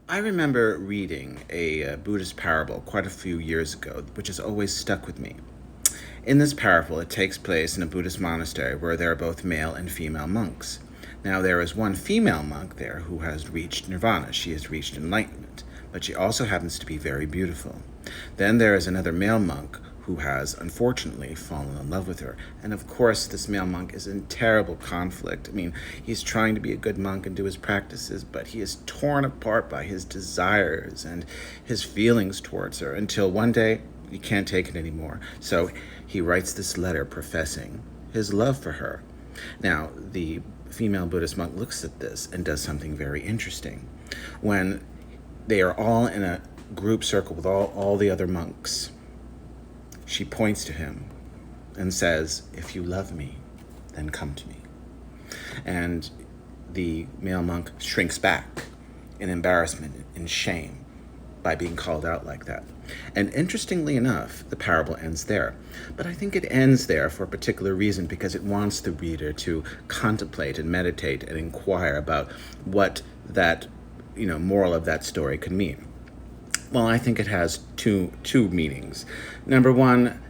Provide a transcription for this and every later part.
I remember reading a Buddhist parable quite a few years ago, which has always stuck with me. In this parable, it takes place in a Buddhist monastery where there are both male and female monks. Now, there is one female monk there who has reached nirvana. She has reached enlightenment, but she also happens to be very beautiful. Then there is another male monk who has unfortunately fallen in love with her. And of course, this male monk is in terrible conflict. I mean, he's trying to be a good monk and do his practices, but he is torn apart by his desires and his feelings towards her until one day he can't take it anymore. So he writes this letter professing his love for her. Now, the female Buddhist monk looks at this and does something very interesting. When they are all in a group circle with all the other monks, she points to him and says, "If you love me, then come to me." And the male monk shrinks back in embarrassment and shame by being called out like that. And interestingly enough, the parable ends there. But I think it ends there for a particular reason, because it wants the reader to contemplate and meditate and inquire about what that, moral of that story could mean. Well, I think it has two meanings. Number one,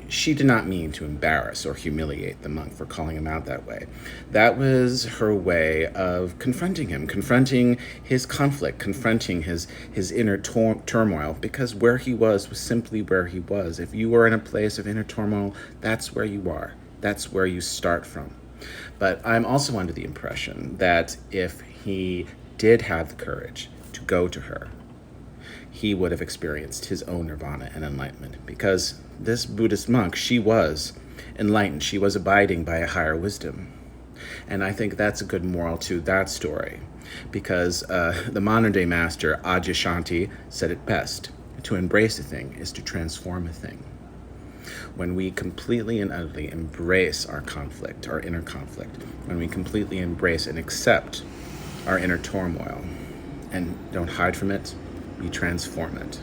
she did not mean to embarrass or humiliate the monk for calling him out that way. That was her way of confronting him, confronting his conflict, confronting his inner turmoil, because where he was simply where he was. If you are in a place of inner turmoil, that's where you are. That's where you start from. But I'm also under the impression that if he did have the courage to go to her, he would have experienced his own nirvana and enlightenment, because this Buddhist monk, she was enlightened. She was abiding by a higher wisdom. And I think that's a good moral to that story, because the modern day master, Adyashanti, said it best: to embrace a thing is to transform a thing. When we completely and utterly embrace our conflict, our inner conflict, when we completely embrace and accept our inner turmoil and don't hide from it, we transform it.